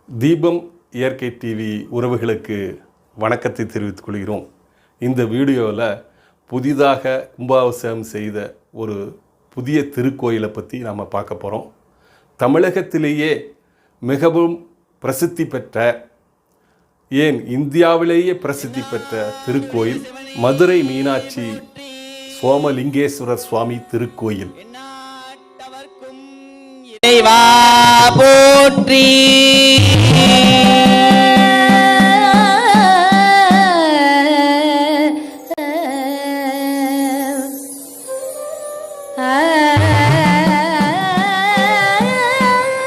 தீபம் இயற்கை டிவி உறவுகளுக்கு வணக்கத்தை தெரிவித்துக் கொள்கிறோம். இந்த வீடியோவில் புதிதாக கும்பாபிஷேகம் செய்த ஒரு புதிய திருக்கோயிலை பற்றி நாம் பார்க்க போகிறோம். தமிழகத்திலேயே மிகவும் பிரசித்தி பெற்ற, ஏன் இந்தியாவிலேயே பிரசித்தி பெற்ற திருக்கோயில் மதுரை மீனாட்சி சோமலிங்கேஸ்வரர் சுவாமி திருக்கோயில். போற்றி.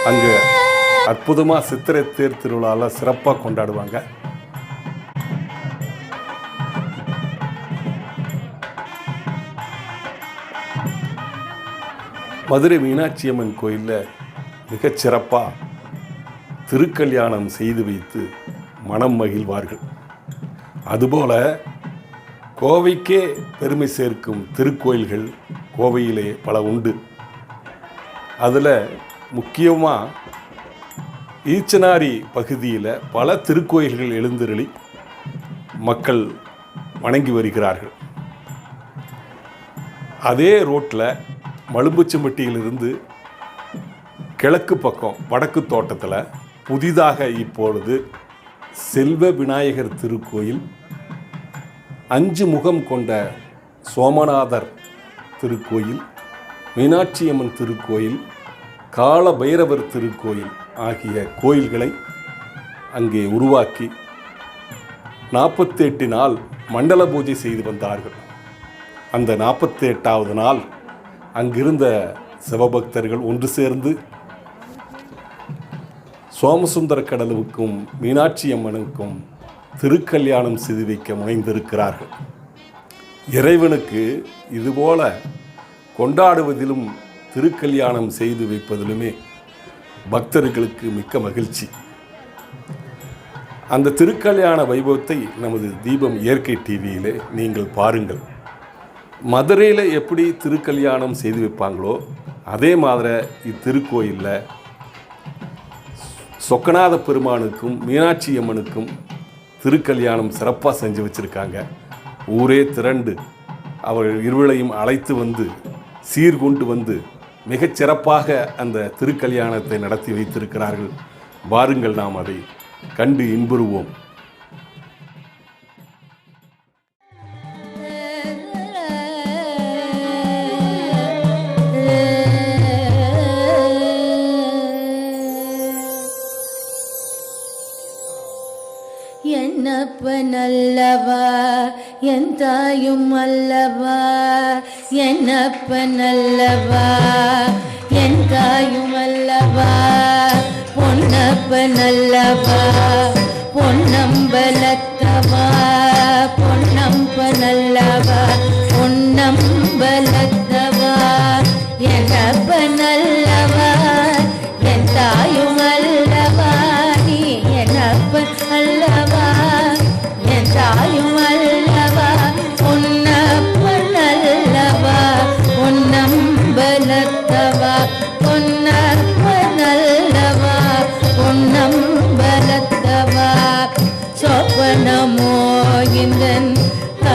அங்கு அற்புதமாக சித்திரை தேர் திருவிழாவில் சிறப்பாக கொண்டாடுவாங்க. மதுரை மீனாட்சி அம்மன் கோயிலில் மிகச்சிறப்பாக திருக்கல்யாணம் செய்து வைத்து மனம் மகிழ்வார்கள். அதுபோல் கோவைக்கே பெருமை சேர்க்கும் திருக்கோயில்கள் கோவையிலே பல உண்டு. அதில் முக்கியமாக ஈச்சனாரி பகுதியில் பல திருக்கோயில்கள் எழுந்தருளி மக்கள் வணங்கி வருகிறார்கள். அதே ரோட்டில் மலும்புச்சம்பட்டியிலிருந்து கிழக்கு பக்கம் வடக்கு தோட்டத்தில் புதிதாக இப்பொழுது செல்வ விநாயகர் திருக்கோயில், 5 முகம் கொண்ட சோமநாதர் திருக்கோயில், மீனாட்சி அம்மன் திருக்கோயில், கால பைரவர் திருக்கோயில் ஆகிய கோயில்களை அங்கே உருவாக்கி 48 நாள் மண்டல பூஜை செய்து வந்தார்கள். அந்த 48வது நாள் அங்கிருந்த சிவபக்தர்கள் ஒன்று சேர்ந்து சோமசுந்தர கடலுவுக்கும் மீனாட்சி அம்மனுக்கும் திருக்கல்யாணம் செய்து வைக்க முனைந்திருக்கிறார்கள். இறைவனுக்கு இதுபோல கொண்டாடுவதிலும் திருக்கல்யாணம் செய்து வைப்பதிலுமே பக்தர்களுக்கு மிக்க மகிழ்ச்சி. அந்த திருக்கல்யாண வைபவத்தை நமது தீபம் இயற்கை டிவியிலே நீங்கள் பாருங்கள். மதுரையில் எப்படி திருக்கல்யாணம் செய்து வைப்பாங்களோ அதே மாதிரி இத்திருக்கோயிலில் சொக்கநாத பெருமானுக்கும் மீனாட்சி அம்மனுக்கும் திருக்கல்யாணம் சிறப்பாக செஞ்சு வச்சுருக்காங்க. ஊரே திரண்டு அவர்கள் இருவரையும் அழைத்து வந்து சீர்கொண்டு வந்து மிகச்சிறப்பாக அந்த திருக்கல்யாணத்தை நடத்தி வைத்திருக்கிறார்கள். வாருங்கள், நாம் அதை கண்டு இன்புறுவோம். என்னப்பன் அல்லவா என் தாயும் அல்லவா, என்னப்பன் அல்லவா என் தாயும் அல்லவா, பொன்னப்பன் அல்லவா பொன்னம்பலத்தவா, பொன்னம்பன் அல்லவா பொன்னம்பலத்தவா, என்னப்பன் அல்லவா என் தாயும் அல்லவா, நீ என்னப்பன் அல்லவா என் தாயும் அல்லவா, பொன்னப்பன் அல்லவா பொன்னம்பலத்தவா, பொன்னப்பன் அல்லவா பொன்னம்பலத்தவா, சொப்பனமோ இந்தன்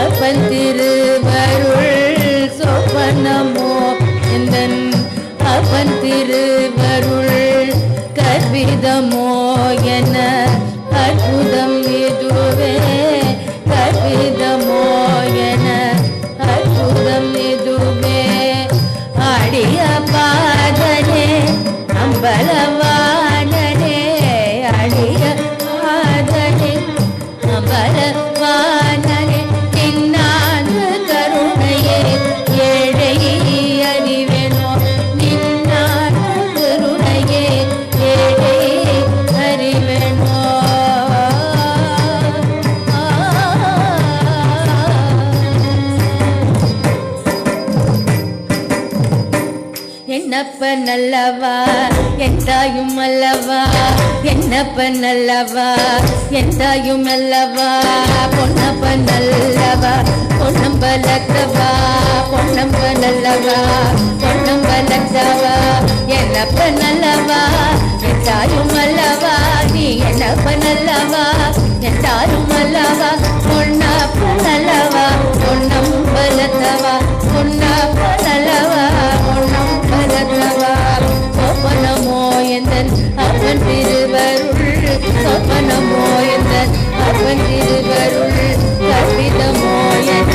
அப்பன் திருவருள், சொப்பனமோ இந்தன் அப்பன் திருவருள், கற்பிதமோ என அற்புதம் இதுவே, கற்பிதமோ என அற்புதம் இதுவே, அடிய பாதனே அம்பலவானனே, அடிய பாதனே அம்பலவானனே, நின்னான் கருணையே ஏழை அறிவேனோ, நின்னான் கருணையே ஏழை அறிவேனோ. என்னப்பன் அல்லவா என் தாயும் அல்லவா, என்னப்பன் அல்லவா என் தாயும் அல்லவா, பொன்னப்பன் அல்லவா பொன்னம்பலத்தவா, பொன்னம்பன் அல்லவா பொன்னம்பலத்தவா, என்னப்பன் அல்லவா என் தாயும் அல்லவா, நீ என்னப்பனல்லவா என்றாலும் அல்லவா பொன்னப்பனல்லவா பொன்னம் பலத்தவா பொன்னப்பனல்லவா பொன்னம் பலத்தவா சொப்பனமோ எந்தன் அவன் திருவருள் சொப்பனமோ எந்தன் அவன் திருவருள் கற்பிதமோ என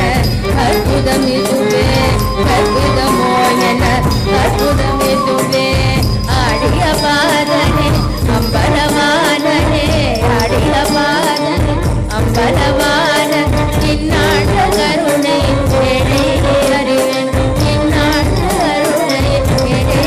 அற்புதம் இதுவே கற்பிதமோ என அற்புதம் இதுவே ஆடிய பாதனே அம்பலவானனே ஆடிய பாதனே அம்பலவான இந்நாட்ட கருணை எடே அறிவன் இந்நாட்ட கருணை எடே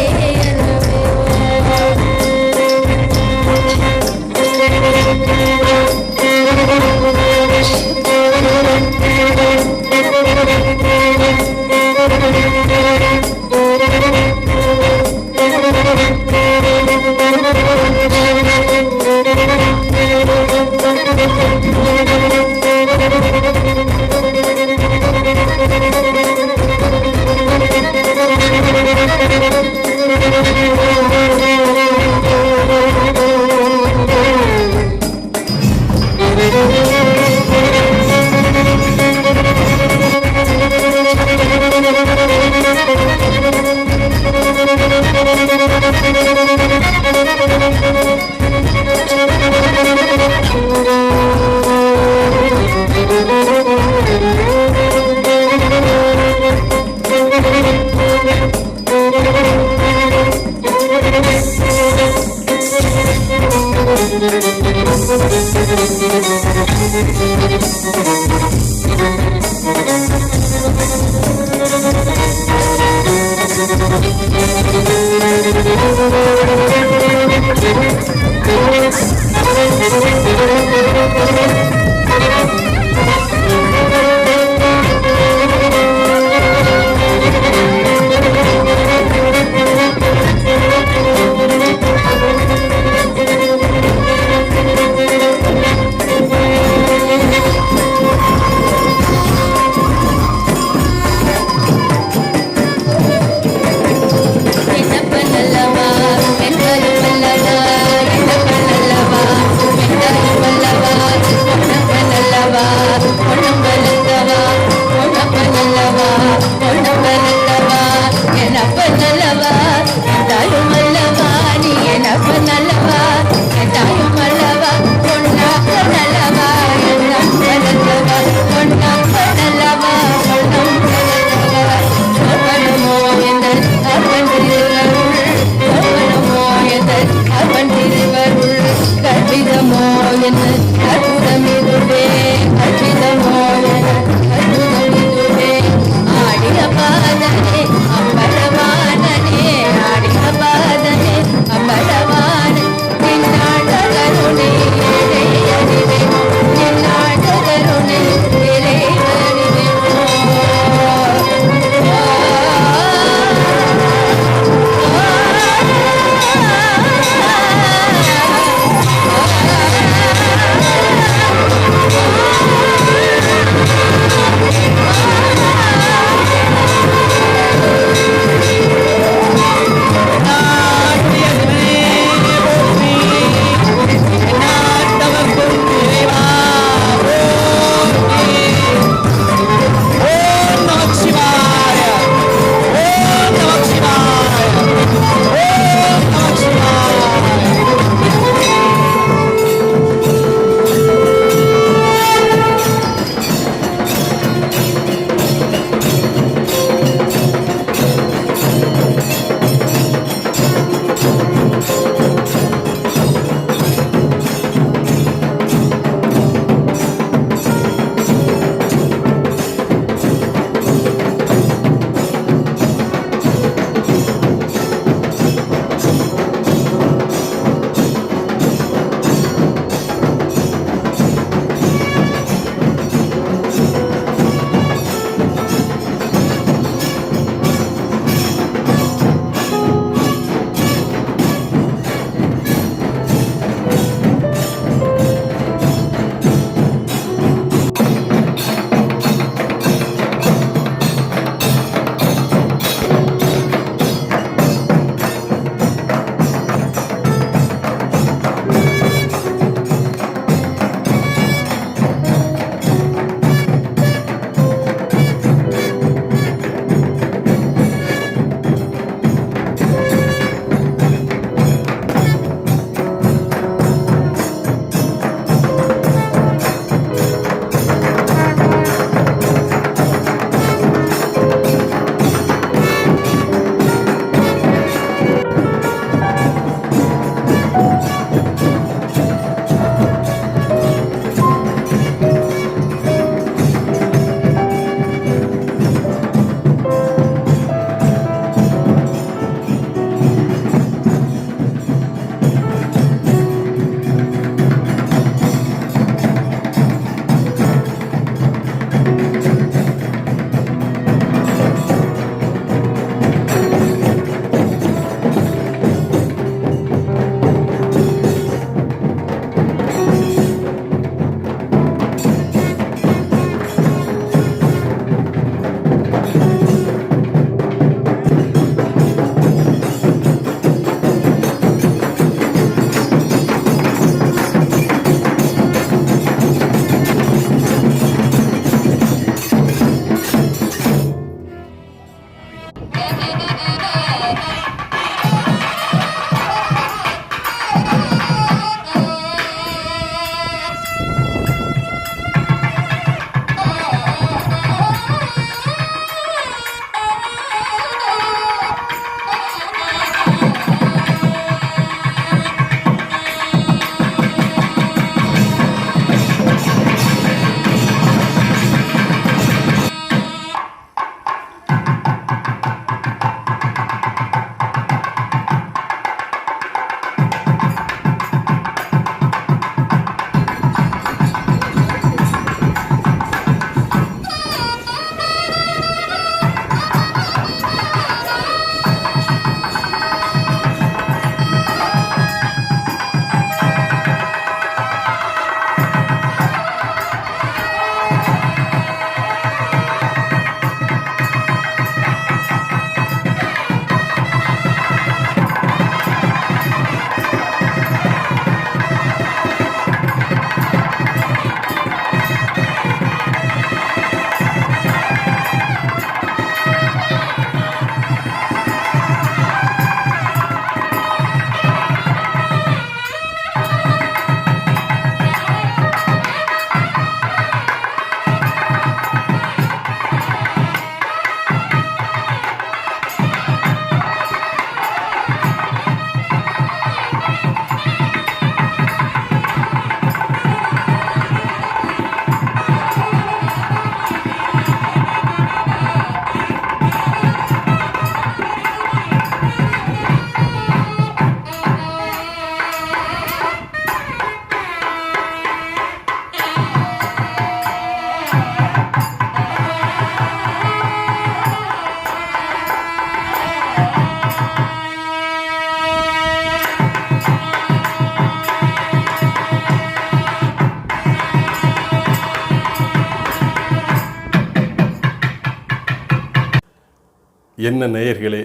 என்ன நேயர்களே,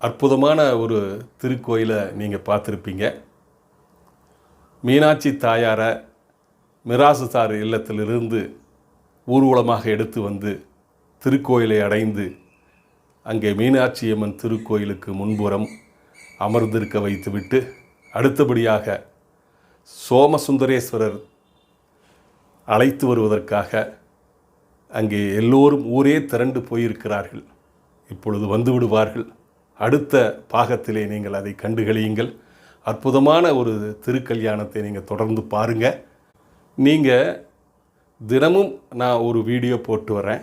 அற்புதமான ஒரு திருக்கோயிலை நீங்கள் பார்த்துருப்பீங்க. மீனாட்சி தாயாரை மிராசுதார் இல்லத்திலிருந்து ஊர்வலமாக எடுத்து வந்து திருக்கோயிலை அடைந்து அங்கே மீனாட்சி அம்மன் திருக்கோயிலுக்கு முன்புறம் அமர்ந்திருக்க வைத்துவிட்டு அடுத்தபடியாக சோமசுந்தரேஸ்வரர் அழைத்து வருவதற்காக அங்கே எல்லோரும் ஊரே திரண்டு போயிருக்கிறார்கள். இப்பொழுது வந்து விடுவார்கள். அடுத்த பாகத்திலே நீங்கள் அதை கண்டுகளியுங்கள். அற்புதமான ஒரு திருக்கல்யாணத்தை நீங்கள் தொடர்ந்து பாருங்கள். நீங்கள் தினமும் நான் ஒரு வீடியோ போட்டு வரேன்.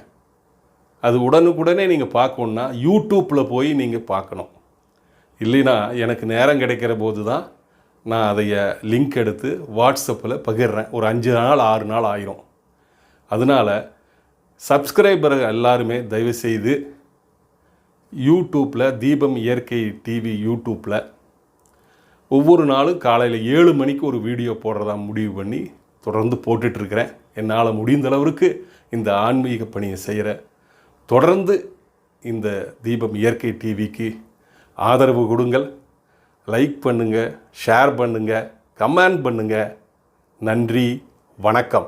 அது உடனுக்குடனே நீங்கள் பார்க்கணுன்னா யூடியூப்பில் போய் நீங்கள் பார்க்கணும். இல்லைன்னா எனக்கு நேரம் கிடைக்கிற போது தான் நான் அதைய லிங்க் எடுத்து வாட்ஸ்அப்பில் பகிர்றேன். ஒரு 5 நாள் 6 நாள் ஆயிரும். அதனால் சப்ஸ்கிரைபர் எல்லாருமே தயவுசெய்து யூடியூப்பில் தீபம் இயற்கை டிவி யூடியூப்பில் ஒவ்வொரு நாளும் காலையில் 7 மணிக்கு ஒரு வீடியோ போடுறதா முடிவு பண்ணி தொடர்ந்து போட்டுட்ருக்கிறேன். என்னால் முடிந்த அளவுக்கு இந்த ஆன்மீக பணியை செய்கிற தொடர்ந்து இந்த தீபம் இயற்கை டிவிக்கு ஆதரவு கொடுங்கள். லைக் பண்ணுங்கள், ஷேர் பண்ணுங்கள், கமெண்ட் பண்ணுங்கள். நன்றி, வணக்கம்.